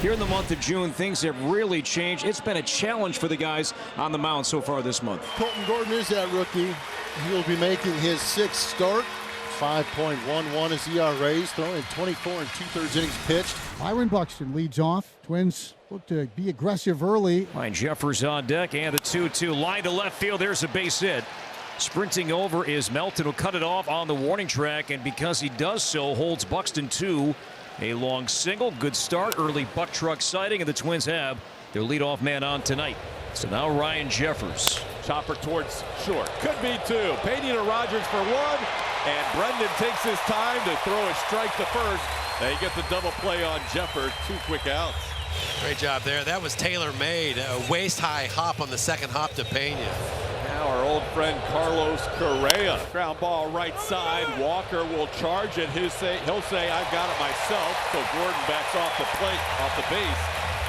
Here in the month of June, things have really changed. It's been a challenge for the guys on the mound so far this month. Colton Gordon is that rookie. He'll be making his 6th start. 5.11 is ERA. He's thrown in 24 and 2/3 innings pitched. Byron Buxton leads off. Twins look to be aggressive early. Ryan Jeffers on deck, and the 2-2 line to left field. There's a base hit. Sprinting over is Melton, will cut it off on the warning track, and because he does so, holds Buxton to a long single. Good start, early buck truck sighting, and the Twins have their leadoff man on tonight. So now Ryan Jeffers. Chopper towards short. Could be 2. Pena to Rogers for 1, and Brendan takes his time to throw a strike to first. They get the double play on Jeffers. 2 quick outs. Great job there. That was tailor-made. A waist-high hop on the second hop to Pena. Now our old friend Carlos Correa. Ground ball right side. Walker will charge it. He'll say, I've got it myself. So Gordon backs off the plate, off the base.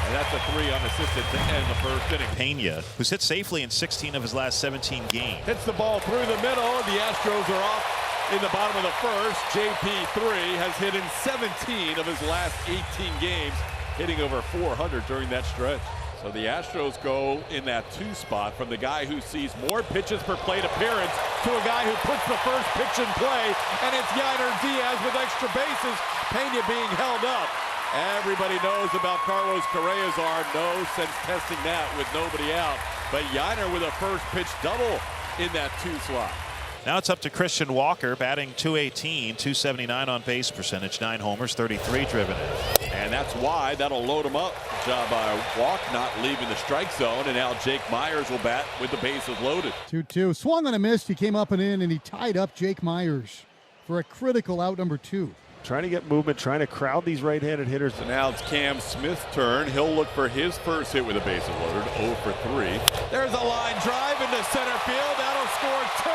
And that's a 3 unassisted to end the first inning. Pena, who's hit safely in 16 of his last 17 games. Hits the ball through the middle. The Astros are off in the bottom of the first. JP3 has hit in 17 of his last 18 games, hitting over 400 during that stretch. So the Astros go in that 2 spot from the guy who sees more pitches per plate appearance to a guy who puts the first pitch in play, and it's Yainer Diaz with extra bases. Pena being held up. Everybody knows about Carlos Correa's arm. No sense testing that with nobody out. But Yainer with a first pitch double in that 2 slot. Now it's up to Christian Walker, batting .218, .279 on base percentage, 9 homers, 33 driven in. And that's why that'll load him up. Job by Walk, not leaving the strike zone, and now Jake Myers will bat with the bases loaded. 2-2. Swung on a miss. He came up and in, and he tied up Jake Myers for a critical out number 2. Trying to get movement, trying to crowd these right-handed hitters. So now it's Cam Smith's turn. He'll look for his first hit with a bases loaded, 0 for 3. There's a line drive into center field. That'll score 2.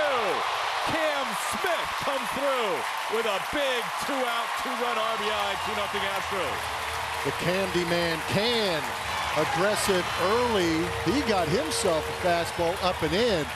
Cam Smith comes through with a big 2-out, 2-run RBI, 2-0 Astros. The Candy Man can. Aggressive early. He got himself a fastball up and in,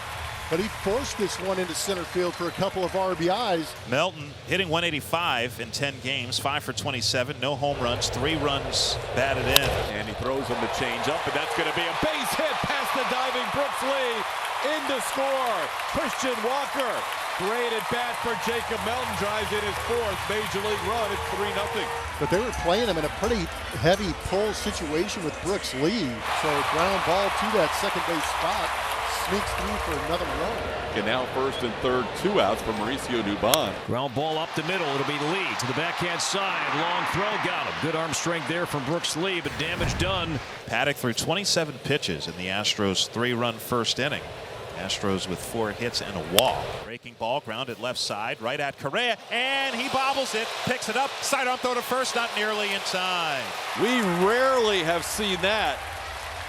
but he forced this one into center field for a couple of RBIs. Melton hitting .185 in 10 games, 5 for 27, no home runs, 3 runs batted in. And he throws him the changeup, but that's going to be a base hit past the diving Brooks Lee. In to score, Christian Walker. Great at bat for Jacob Melton. Drives in his 4th major league run. It's 3-0. But they were playing him in a pretty heavy pull situation with Brooks Lee. So ground ball to that second base spot. Sneaks through for another run. And now first and third, 2 outs for Mauricio Dubon. Ground ball up the middle. It'll be Lee to the backhand side. Long throw, got him. Good arm strength there from Brooks Lee, but damage done. Paddock threw 27 pitches in the Astros' 3-run first inning. Astros with 4 hits and a walk. Breaking ball, grounded left side, right at Correa, and he bobbles it, picks it up, sidearm throw to first, not nearly in time. We rarely have seen that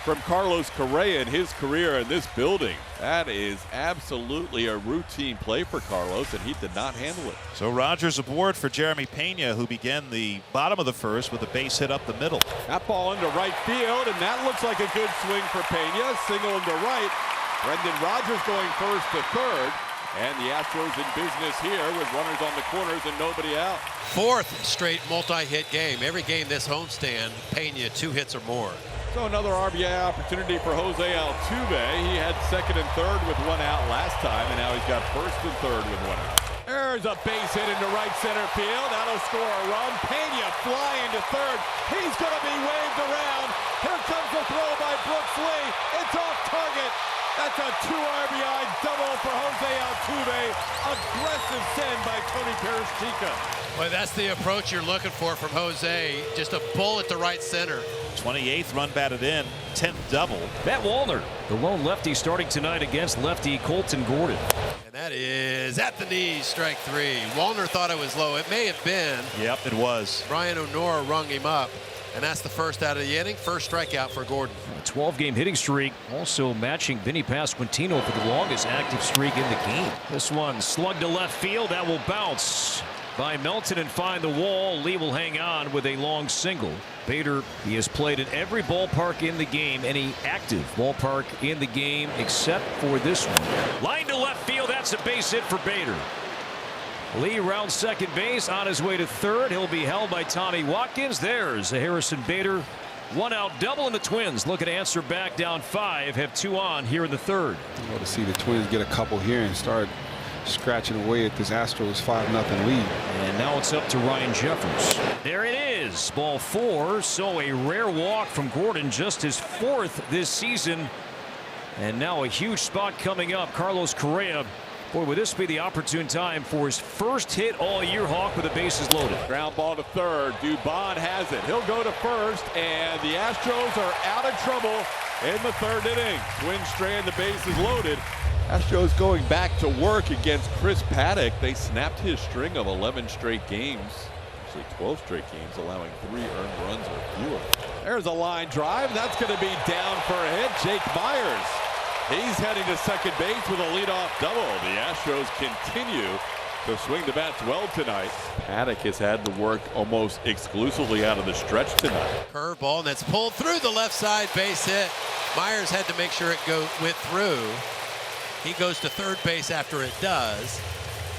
from Carlos Correa in his career in this building. That is absolutely a routine play for Carlos, and he did not handle it. So Rogers aboard for Jeremy Pena, who began the bottom of the first with a base hit up the middle. That ball into right field, and that looks like a good swing for Pena. Single into right. Brendan Rodgers going first to third. And the Astros in business here with runners on the corners and nobody out. 4th straight multi-hit game. Every game this homestand, Pena 2 hits or more. So another RBI opportunity for Jose Altuve. He had second and third with 1 out last time, and now he's got first and third with 1 out. There's a base hit into right center field. That'll score a run. Pena flying to third. He's going to be waved around. Here comes the throw by Brooks Lee. It's off target. That's a 2 RBI double for Jose Altuve. Aggressive send by Tony Perez-Chica. Well, that's the approach you're looking for from Jose. Just a bullet to right center. 28th run batted in, 10th double. Matt Wallner, the lone lefty starting tonight against lefty Colton Gordon. And that is at the knees, strike 3. Wallner thought it was low. It may have been. Yep, it was. Brian O'Nora rung him up. And that's the first out of the inning. First strikeout for Gordon. A 12-game hitting streak, also matching Vinny Pasquantino for the longest active streak in the game. This one slugged to left field. That will bounce by Melton and find the wall. Lee will hang on with a long single. Bader, he has played in every ballpark in the game, any active ballpark in the game except for this one. Line to left field. That's a base hit for Bader. Lee rounds second base on his way to third. He'll be held by Tommy Watkins. There's a Harrison Bader One out double, and the Twins looking to answer back down 5. Have 2 on here in the 3rd. You want to see the Twins get a couple here and start scratching away at this Astros 5-0 lead. And now it's up to Ryan Jeffers. There it is. Ball 4. So a rare walk from Gordon, just his 4th this season. And now a huge spot coming up. Carlos Correa. Boy, would this be the opportune time for his first hit all year, Hawk, with the bases loaded. Ground ball to 3rd. Dubon has it. He'll go to 1st, and the Astros are out of trouble in the 3rd inning. Twins strand, the bases loaded. Astros going back to work against Chris Paddock. They snapped his string of 11 straight games. Actually 12 straight games, allowing 3 earned runs or fewer. There's a line drive. That's going to be down for a hit. Jake Myers. He's heading to second base with a leadoff double. The Astros continue to swing the bats well tonight. Paddock has had to work almost exclusively out of the stretch tonight. Curveball, and that's pulled through the left side, base hit. Myers had to make sure it went through. He goes to 3rd base after it does.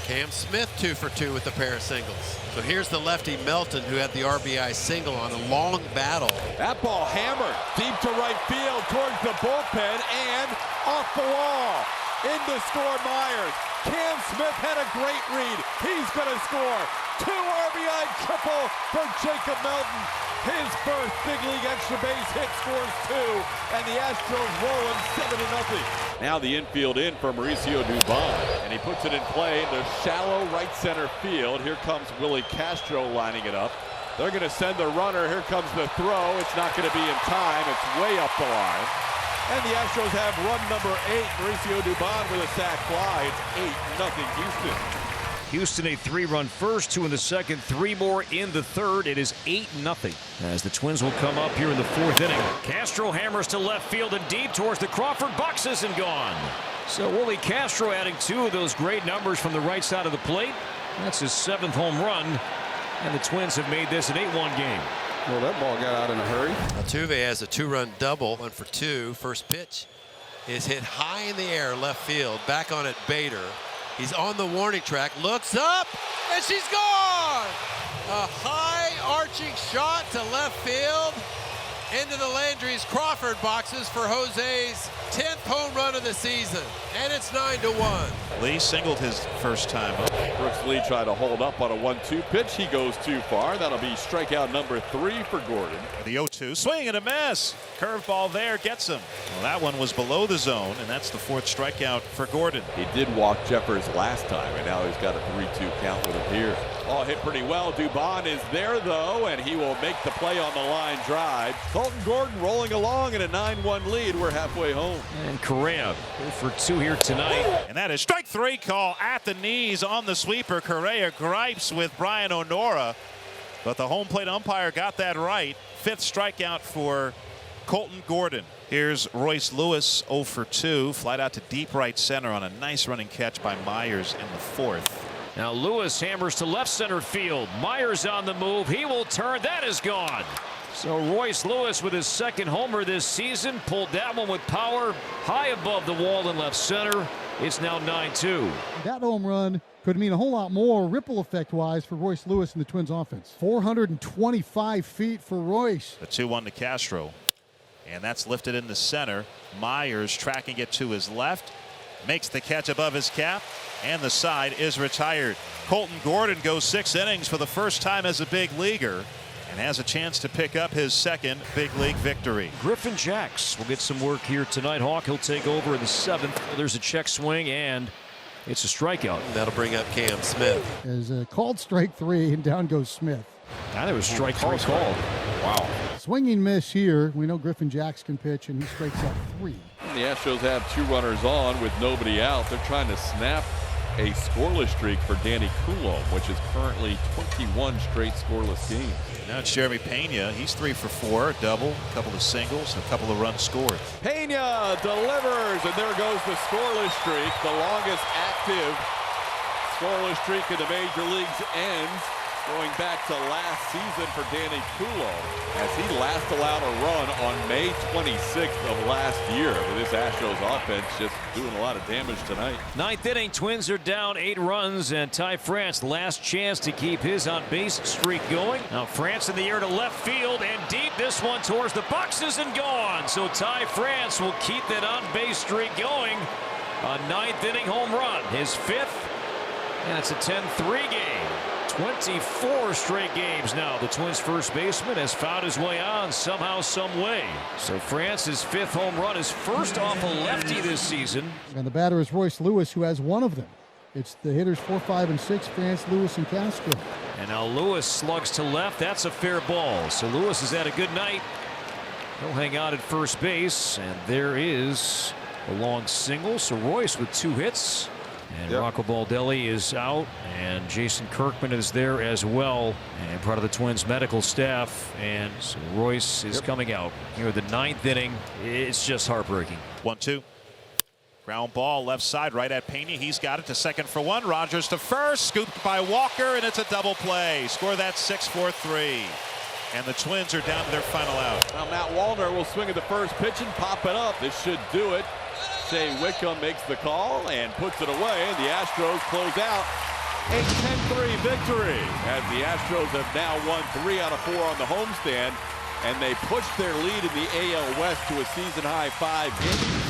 Cam Smith 2 for 2 with a pair of singles. So here's the lefty Melton, who had the RBI single on a long battle. That ball hammered deep to right field towards the bullpen and off the wall. In to score Myers. Cam Smith had a great read. He's going to score. 2 RBI triple for Jacob Melton. His first big league extra base hit, scores 2, and the Astros rolling 7-0. Now the infield in for Mauricio Dubon, and he puts it in play into shallow right center field. Here comes Willie Castro lining it up. They're going to send the runner. Here comes the throw. It's not going to be in time. It's way up the line. And the Astros have run number 8. Mauricio Dubon with a sac fly. It's 8-0 Houston. Houston a 3-run first, 2 in the 2nd, 3 more in the 3rd. It is 8-0 as the Twins will come up here in the 4th inning. Castro hammers to left field and deep towards the Crawford boxes and gone. So Willie Castro adding 2 of those great numbers from the right side of the plate. That's his 7th home run, and the Twins have made this an 8-1 game. Well, that ball got out in a hurry. Altuve has a 2-run double, 1 for 2. First pitch is hit high in the air, left field. Back on it, Bader. He's on the warning track, looks up, and she's gone! A high arching shot to left field into the Landry's Crawford boxes for Jose's 10th home run of the season, and it's 9-1. Lee singled his first time up. Brooks Lee tried to hold up on a 1-2 pitch. He goes too far. That'll be strikeout number 3 for Gordon. The 0-2 swing and a miss. Curveball there gets him. Well, that one was below the zone, and that's the 4th strikeout for Gordon. He did walk Jeffers last time, and now he's got a 3-2 count with him here. Ball hit pretty well. Dubon is there, though, and he will make the play on the line drive. Colton Gordon rolling along in a 9-1 lead. We're halfway home. And Correa 0 for 2 here tonight. And that is strike 3 call at the knees on the sweeper. Correa gripes with Brian O'Nora, but the home plate umpire got that right. 5th strikeout for Colton Gordon. Here's Royce Lewis 0 for 2. Flight out to deep right center on a nice running catch by Myers in the 4th. Now Lewis hammers to left center field. Myers on the move. He will turn. That is gone. So Royce Lewis with his 2nd homer this season pulled that one with power high above the wall in left center. It's now 9-2. That home run could mean a whole lot more ripple effect wise for Royce Lewis and the Twins offense. 425 feet for Royce. The 2-1 to Castro, and that's lifted in the center. Myers tracking it to his left, makes the catch above his cap, and the side is retired. Colton Gordon goes 6 innings for the first time as a big leaguer and has a chance to pick up his 2nd big league victory. Griffin Jacks will get some work here tonight. Hawk, he'll take over in the 7th. There's a check swing, and it's a strikeout. That'll bring up Cam Smith. As called strike 3, and down goes Smith. That was strike 3 called. Wow. Swinging miss here. We know Griffin Jacks can pitch, and he strikes out 3. The Astros have 2 runners on with nobody out. They're trying to snap a scoreless streak for Danny Coulomb, which is currently 21 straight scoreless games. Now it's Jeremy Pena. He's 3 for 4, a double, a couple of singles, a couple of runs scored. Pena delivers, and there goes the scoreless streak. The longest active scoreless streak in the major leagues ends Going back to last season for Danny Kulo, as he last allowed a run on May 26th of last year. But this Astros offense just doing a lot of damage tonight. Ninth inning, Twins are down 8 runs, and Ty France last chance to keep his on-base streak going. Now France in the air to left field and deep. This one towards the boxes and gone. So Ty France will keep that on-base streak going. A 9th inning home run, his 5th, and it's a 10-3 game. 24 straight games now. The Twins' first baseman has found his way on somehow, some way. So France's 5th home run is first off a lefty this season. And the batter is Royce Lewis, who has one of them. It's the hitters 4, 5, and 6, France, Lewis, and Castro. And now Lewis slugs to left. That's a fair ball. So Lewis has had a good night. He'll hang out at first base. And there is a long single. So Royce with 2 hits. And Rocco Baldelli is out, and Jason Kirkman is there as well, and part of the Twins medical staff. And so Royce is coming out here. The 9th inning, it's just heartbreaking. 1-2. Ground ball left side right at Pena. He's got it to second for 1. Rogers to first, scooped by Walker, and it's a double play. Score that 6-4-3. And the Twins are down to their final out. Now Matt Wallner will swing at the first pitch and pop it up. This should do it. Shea Wickham makes the call and puts it away, and the Astros close out a 10-3 victory, as the Astros have now won 3 out of 4 on the homestand, and they pushed their lead in the AL West to a season-high 5 games.